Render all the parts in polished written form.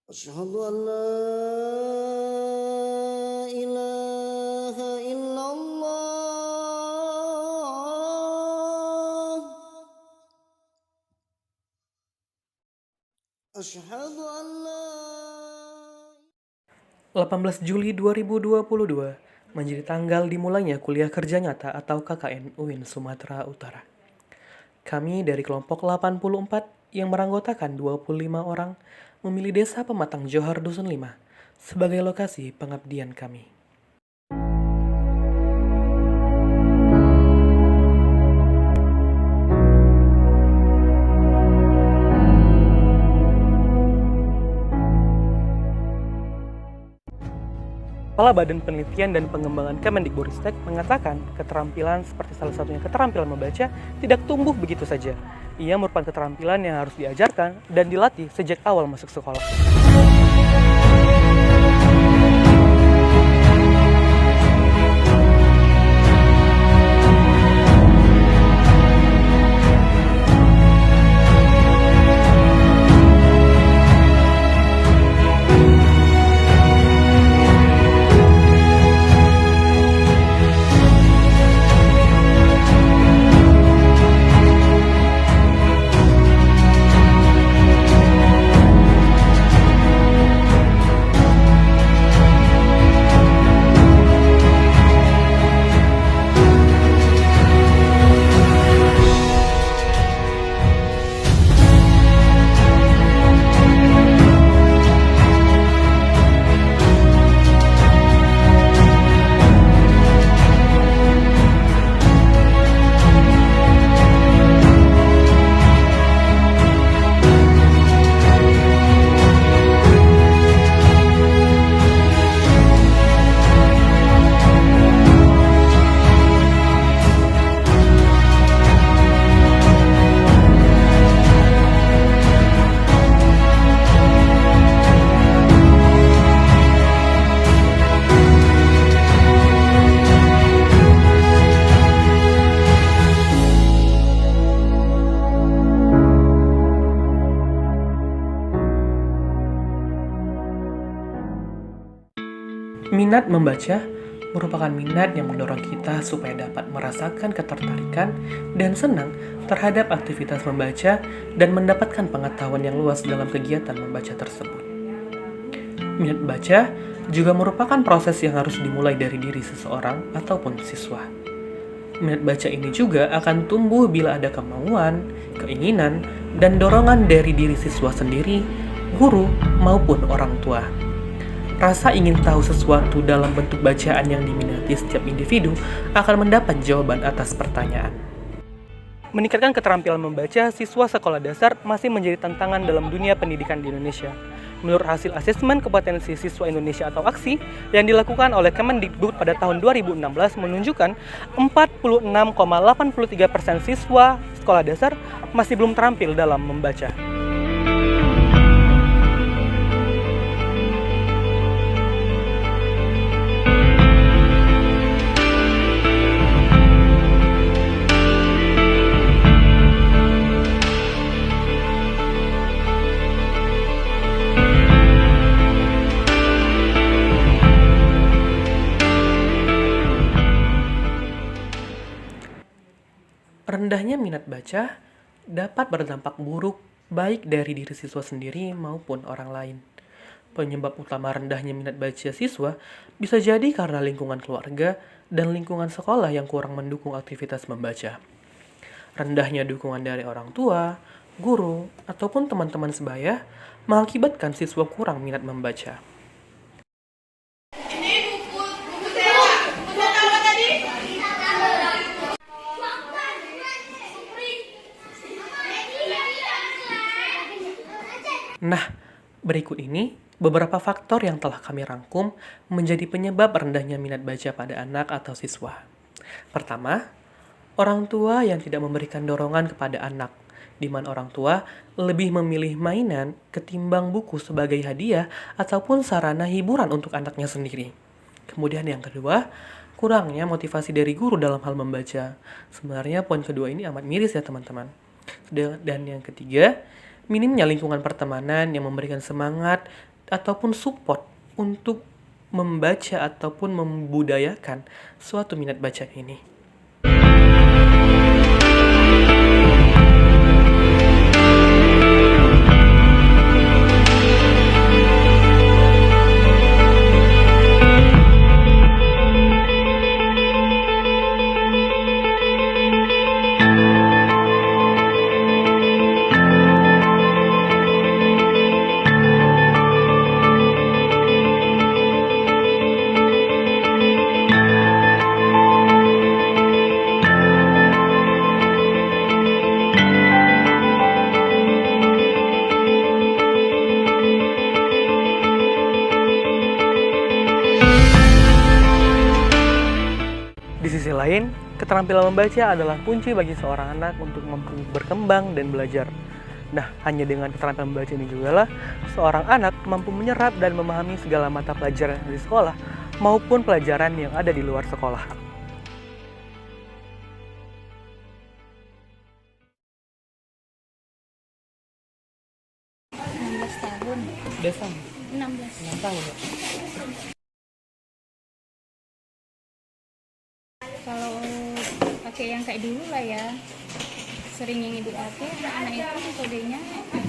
Asyhadu an la ilaha illallah. Asyhadu an la 18 Juli 2022 menjadi tanggal dimulainya kuliah kerja nyata atau KKN UIN Sumatera Utara. Kami dari kelompok 84 yang beranggotakan 25 orang memilih Desa Pematang Johar Dusun 5 sebagai lokasi pengabdian kami. Kepala Badan Penelitian dan Pengembangan Kemendikbudristek mengatakan keterampilan seperti salah satunya keterampilan membaca tidak tumbuh begitu saja. Ia merupakan keterampilan yang harus diajarkan dan dilatih sejak awal masuk sekolah. Minat membaca merupakan minat yang mendorong kita supaya dapat merasakan ketertarikan dan senang terhadap aktivitas membaca dan mendapatkan pengetahuan yang luas dalam kegiatan membaca tersebut. Minat baca juga merupakan proses yang harus dimulai dari diri seseorang ataupun siswa. Minat baca ini juga akan tumbuh bila ada kemauan, keinginan, dan dorongan dari diri siswa sendiri, guru, maupun orang tua. Rasa ingin tahu sesuatu dalam bentuk bacaan yang diminati setiap individu akan mendapat jawaban atas pertanyaan. Meningkatkan keterampilan membaca siswa sekolah dasar masih menjadi tantangan dalam dunia pendidikan di Indonesia. Menurut hasil asesmen kompetensi siswa Indonesia atau AKSI yang dilakukan oleh Kemendikbud pada tahun 2016 menunjukkan 46,83% siswa sekolah dasar masih belum terampil dalam membaca. Rendahnya minat baca dapat berdampak buruk baik dari diri siswa sendiri maupun orang lain. Penyebab utama rendahnya minat baca siswa bisa jadi karena lingkungan keluarga dan lingkungan sekolah yang kurang mendukung aktivitas membaca. Rendahnya dukungan dari orang tua, guru, ataupun teman-teman sebaya mengakibatkan siswa kurang minat membaca. Nah, berikut ini beberapa faktor yang telah kami rangkum menjadi penyebab rendahnya minat baca pada anak atau siswa. Pertama, orang tua yang tidak memberikan dorongan kepada anak, di mana orang tua lebih memilih mainan ketimbang buku sebagai hadiah ataupun sarana hiburan untuk anaknya sendiri. Kemudian yang kedua, kurangnya motivasi dari guru dalam hal membaca. Sebenarnya poin kedua ini amat miris ya teman-teman. Dan yang ketiga, minimnya lingkungan pertemanan yang memberikan semangat ataupun support untuk membaca ataupun membudayakan suatu minat baca ini. Di sisi lain, keterampilan membaca adalah kunci bagi seorang anak untuk mampu berkembang dan belajar. Nah, hanya dengan keterampilan membaca ini juga lah seorang anak mampu menyerap dan memahami segala mata pelajaran di sekolah maupun pelajaran yang ada di luar sekolah. Tahun Desa, 16. 6 tahun ya? Kalau pakai yang kayak dulu lah ya, sering yang ibu pakai, anak itu metodenya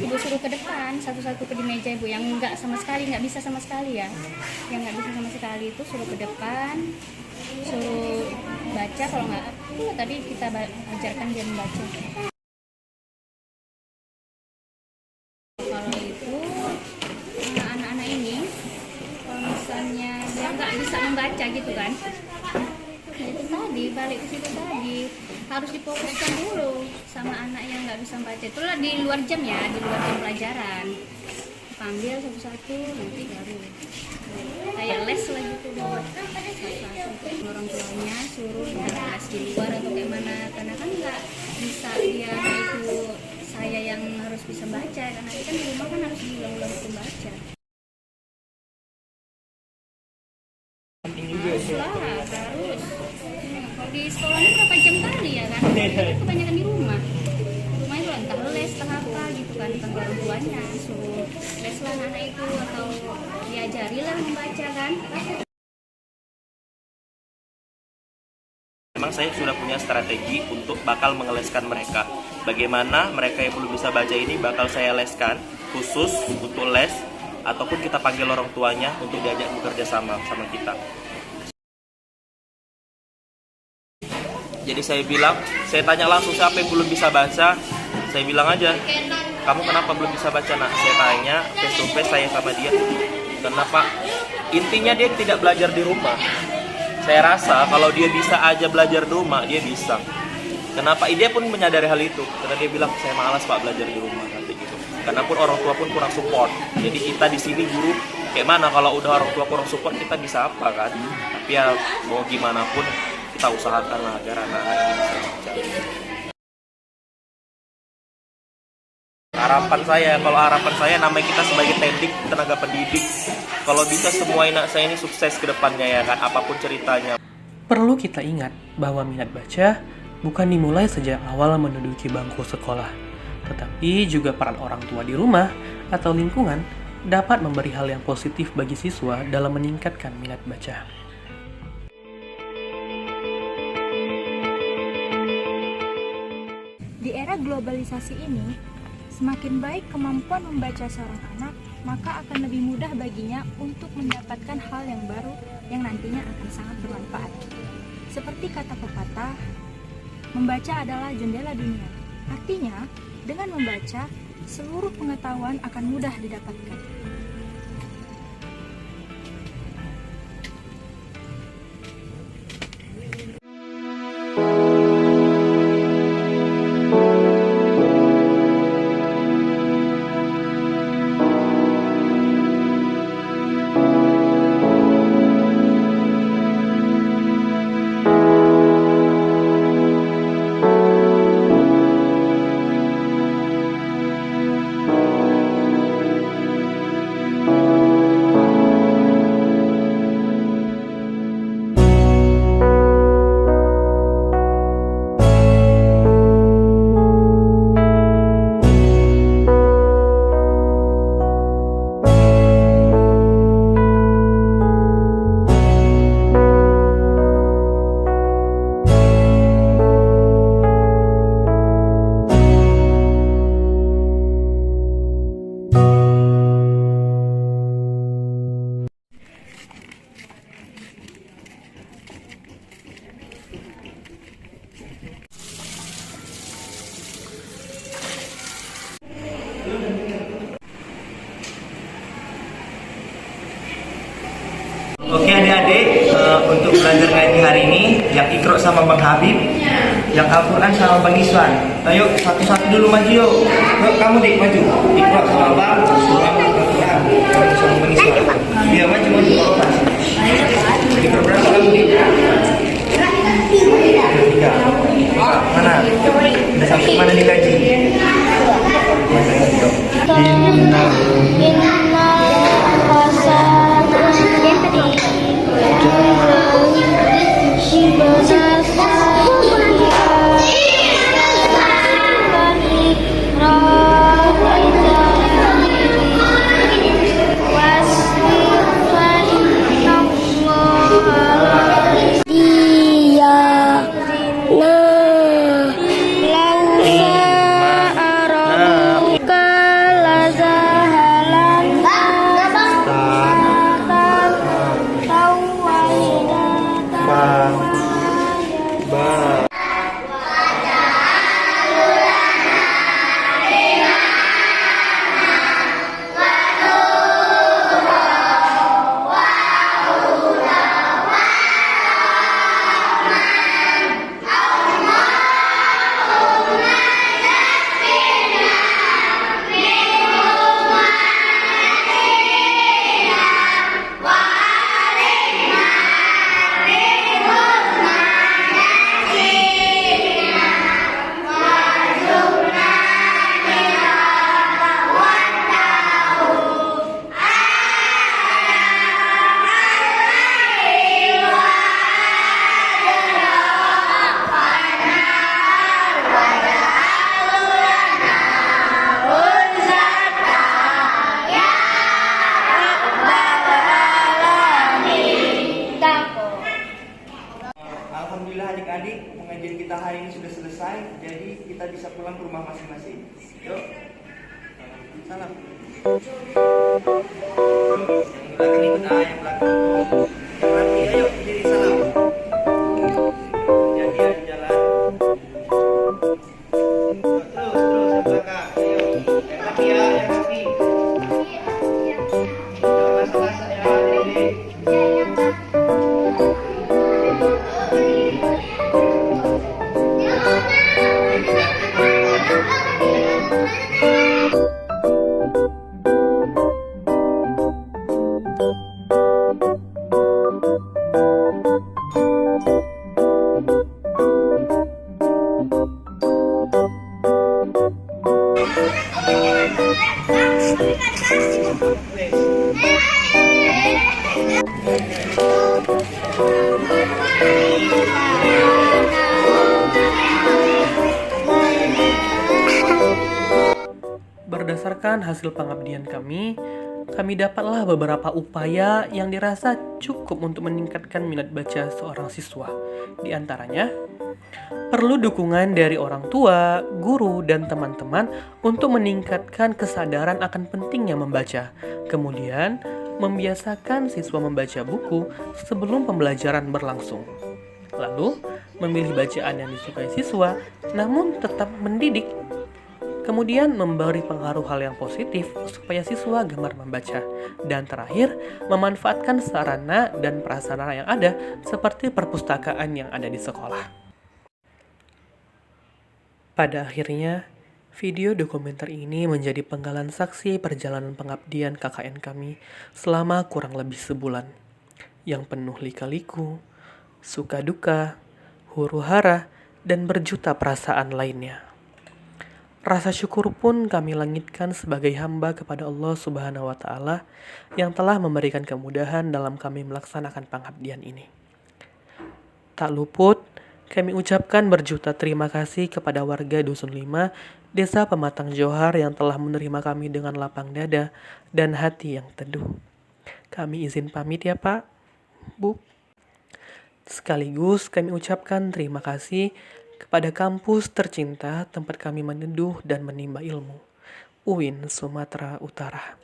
ibu suruh ke depan satu-satu ke di meja ibu, yang nggak bisa sama sekali ya, yang nggak bisa sama sekali itu suruh ke depan, suruh baca. Kalau nggak tadi kita ajarkan dia membaca. Kalau itu anak-anak ini kalau misalnya dia nggak bisa membaca gitu kan, ya itu tadi balik ke situ tadi, harus difokuskan dulu sama anak yang nggak bisa membaca. Itulah di luar jam ya, di luar jam pelajaran, panggil satu-satu, nanti baru kayak les lah gitu dong. Orang tuanya suruh les di luar atau kayak mana, karena kan nggak bisa dia itu saya yang harus bisa baca, karena nanti kan di rumah kan harus diulang-ulang untuk baca. Penting juga sih. Harus. Kalau di sekolah ini berapa jam kali ya kan? Kebanyakan di rumah. Rumah itu entah les, entah apa gitu kan, entah orang tuanya suruh les lah anak itu atau diajari lah membaca kan. Memang saya sudah punya strategi untuk bakal mengeleskan mereka. Bagaimana mereka yang belum bisa baca ini bakal saya leskan khusus untuk les, ataupun kita panggil orang tuanya untuk diajak bekerja sama kita. Jadi saya tanya langsung siapa yang belum bisa baca, saya bilang aja, kamu kenapa belum bisa baca nak? Saya tanya face to face saya sama dia, kenapa? Intinya dia tidak belajar di rumah. Saya rasa kalau dia bisa aja belajar di rumah, dia bisa. Kenapa? Dia pun menyadari hal itu, karena dia bilang saya malas pak belajar di rumah nanti gitu. Karena pun orang tua pun kurang support. Jadi kita di sini guru kayak mana kalau udah orang tua kurang support, kita bisa apa kan? Tapi ya mau gimana pun kita usahakan lah agar anak-anak ini bisa baca. Harapan saya namanya kita sebagai teknik tenaga pendidik, kalau bisa semua anak saya ini sukses ke depannya ya kan, apapun ceritanya. Perlu kita ingat bahwa minat baca bukan dimulai sejak awal menduduki bangku sekolah, tetapi juga peran orang tua di rumah atau lingkungan dapat memberi hal yang positif bagi siswa dalam meningkatkan minat baca. Di era globalisasi ini, semakin baik kemampuan membaca seorang anak, maka akan lebih mudah baginya untuk mendapatkan hal yang baru yang nantinya akan sangat bermanfaat. Seperti kata pepatah, membaca adalah jendela dunia. Artinya, dengan membaca, seluruh pengetahuan akan mudah didapatkan. belajar ngaji hari ini, yang Iqra sama Bang Habib, yang Al-Quran sama Bang Iswan. Ayo satu-satu dulu maju yuk. Yuk kamu Dik maju. Iqra sama Bang, Al-Quran sama Bang Iswan. Iya maju. Iqra berapa kamu Dik? 3. Mana? Udah sampai mana dikaji? Alhamdulillah adik-adik, pengajian kita hari ini sudah selesai, jadi kita bisa pulang ke rumah masing-masing. Yuk. Salam. Yang belakang ikut, yang belakang. Yang laki, ayo berdiri salam. Hati-hati jalan. Terus yang belakang. Ayo. Yang laki ya, yang laki. Jangan masak-masak ya, adik-adik. Berdasarkan hasil pengabdian kami dapatlah beberapa upaya yang dirasa cukup untuk meningkatkan minat baca seorang siswa. Di antaranya, perlu dukungan dari orang tua, guru, dan teman-teman untuk meningkatkan kesadaran akan pentingnya membaca. Kemudian, membiasakan siswa membaca buku sebelum pembelajaran berlangsung. Lalu, memilih bacaan yang disukai siswa, namun tetap mendidik. Kemudian memberi pengaruh hal yang positif supaya siswa gemar membaca. Dan terakhir, memanfaatkan sarana dan prasarana yang ada seperti perpustakaan yang ada di sekolah. Pada akhirnya, video dokumenter ini menjadi penggalan saksi perjalanan pengabdian KKN kami selama kurang lebih sebulan. Yang penuh lika-liku, suka duka, huru-hara, dan berjuta perasaan lainnya. Rasa syukur pun kami langitkan sebagai hamba kepada Allah Subhanahu wa Ta'ala yang telah memberikan kemudahan dalam kami melaksanakan pengabdian ini. Tak luput, kami ucapkan berjuta terima kasih kepada warga Dusun 5, Desa Pematang Johar yang telah menerima kami dengan lapang dada dan hati yang teduh. Kami izin pamit ya Pak, Bu. Sekaligus kami ucapkan terima kasih kepada kampus tercinta tempat kami meneduh dan menimba ilmu, UIN Sumatera Utara.